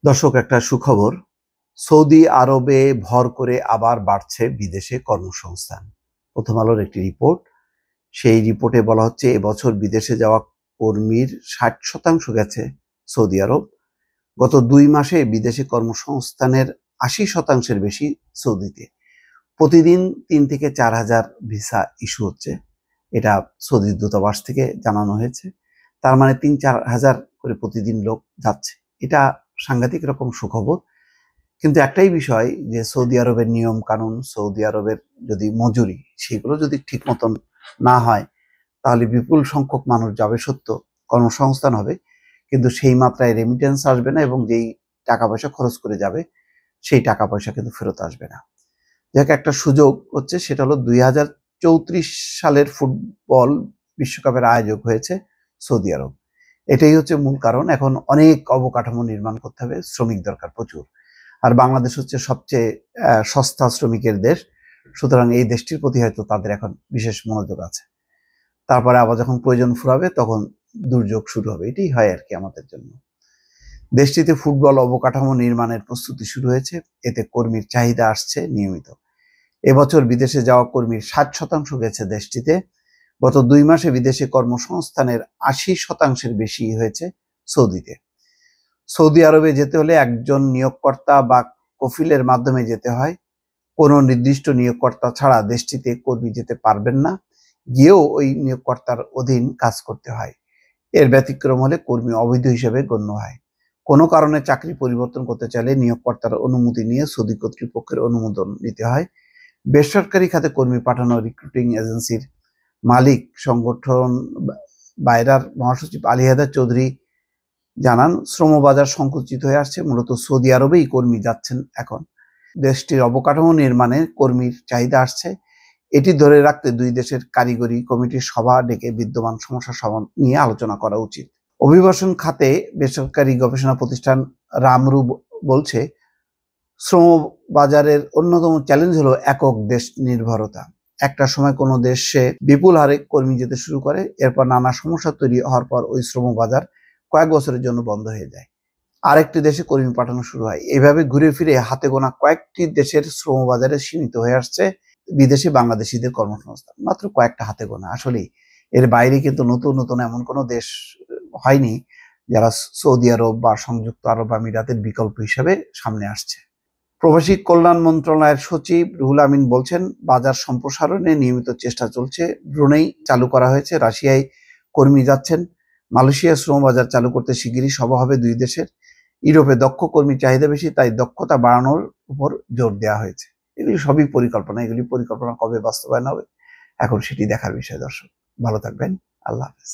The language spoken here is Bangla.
দর্শক, একটা সুখবর। সৌদি আরবে ভর করে আবার বাড়ছে বিদেশে কর্মসংস্থান। প্রথম আলোর একটি রিপোর্ট, সেই রিপোর্টে বলা হচ্ছে এবছর বিদেশে যাওয়া কর্মীর 60% গেছে সৌদি আরব। গত 2 মাসে বিদেশে কর্মসংস্থানের 80%-এর বেশি সৌদিতে। প্রতিদিন 3 থেকে 4 হাজার ভিসা ইস্যু হচ্ছে, এটা সৌদি দূতাবাস থেকে জানানো হয়েছে। তার মানে 3-4 হাজার করে প্রতিদিন লোক যাচ্ছে। এটা সাংঘাতিক রকম সুখবর। কিন্তু একটাই বিষয়, যে সৌদি আরবের নিয়ম কানুন, সৌদি আরবের যদি মজুরি, সেগুলো যদি ঠিক মতন না হয়, তাহলে বিপুল সংখ্যক মানুষ যাবে সত্য, কর্মসংস্থান হবে, কিন্তু সেই মাত্রায় রেমিটেন্স আসবে না, এবং যেই টাকা পয়সা খরচ করে যাবে সেই টাকা পয়সা কিন্তু ফেরত আসবে না। যাকে একটা সুযোগ হচ্ছে, সেটা হলো 2034 সালের ফুটবল বিশ্বকাপের আয়োজক হয়েছে সৌদি আরব। এটাই হচ্ছে মূল কারণ। এখন অনেক অবকাঠামো নির্মাণ করতে হবে, শ্রমিক দরকার প্রচুর। আর বাংলাদেশ হচ্ছে সবচেয়ে সস্তা শ্রমিকের দেশ, সুতরাং এই দেশটির প্রতি হয়তো তাদের এখন বিশেষ মনোযোগ আছে। তারপরে আবার যখন প্রয়োজন ফুরাবে তখন দুর্যোগ শুরু হবে, এটাই হয় আর কি আমাদের জন্য। দেশটিতে ফুটবল অবকাঠামো নির্মাণের প্রস্তুতি শুরু হয়েছে, এতে কর্মীর চাহিদা আসছে নিয়মিত। এবছর বিদেশে যাওয়া কর্মীর 60% গেছে দেশটিতে। গত 2 মাসে বিদেশে কর্মসংস্থানের 80%-এর বেশি হয়েছে সৌদিতে। সৌদি আরবে যেতে হলে একজন নিয়োগকর্তা বা কফিলের মাধ্যমে যেতে হয়। কোনো নির্দিষ্ট নিয়োগকর্তা ছাড়া দেশটিতে কর্মী যেতে পারবেন না, গিয়েও ওই নিয়োগকর্তার অধীন কাজ করতে হয়। এর ব্যতিক্রম হলে কর্মী অবৈধ হিসেবে গণ্য হয়। কোনো কারণে চাকরি পরিবর্তন করতে চাইলে নিয়োগকর্তার অনুমতি নিয়ে সৌদি কর্তৃপক্ষের অনুমোদন নিতে হয়। বেসরকারি খাতে কর্মী পাঠানো রিক্রুটিং এজেন্সির মালিক সংগঠন বাইরার মহাসচিব আলী হায়দার চৌধুরী জানান, শ্রমবাজার সংকুচিত হয়ে আসছে, মূলত সৌদি আরবেই কর্মী যাচ্ছেন এখন। দেশটির অবকাঠামো নির্মাণে কর্মীর চাহিদা আসছে, এটি ধরে রাখতে 2 দেশের কারিগরি কমিটির সভা ডেকে বিদ্যমান সমস্যা সমাধান নিয়ে আলোচনা করা উচিত। অভিবাসন খাতে বেসরকারি গবেষণা প্রতিষ্ঠান রামরু বলছে, শ্রম বাজারের অন্যতম চ্যালেঞ্জ হলো একক দেশ নির্ভরতা। একটা সময় কোনো দেশে বিপুল হারে কর্মী যেতে শুরু করে, এরপর নানা সমস্যা তৈরি হওয়ার পর ওই শ্রম বাজার কয়েক বছরের জন্য বন্ধ হয়ে যায়, আরেকটি দেশে কর্মী পাঠানো শুরু হয়। এইভাবে ঘুরে ফিরে হাতে গোনা কয়েকটি দেশের শ্রম বাজারে সীমিত হয়ে আসছে বিদেশি বাংলাদেশিদের কর্মসংস্থান, মাত্র কয়েকটা হাতে গোনা। আসলেই এর বাইরে কিন্তু নতুন নতুন এমন কোনো দেশ হয়নি যারা সৌদি আরব বা সংযুক্ত আরব আমিরাতের বিকল্প হিসেবে সামনে আসছে। প্রবাসী কল্যাণ মন্ত্রণালয়ের সচিব রুহুল আমিন বলছেন, বাজার সম্প্রসারণে নিয়মিত চেষ্টা চলছে। ব্রুনেই চালু করা হয়েছে, রাশিয়ায় কর্মী যাচ্ছেন, মালয়েশিয়ার শ্রম বাজার চালু করতে শিগগিরই সভা হবে 2 দেশের। ইউরোপে দক্ষ কর্মীর চাহিদা বেশি, তাই দক্ষতা বাড়ানোর উপর জোর দেওয়া হয়েছে। এগুলি সবই পরিকল্পনা, এগুলি পরিকল্পনা কবে বাস্তবায়ন হবে এখন সেটি দেখার বিষয়। দর্শক, ভালো থাকবেন। আল্লাহ হাফেজ।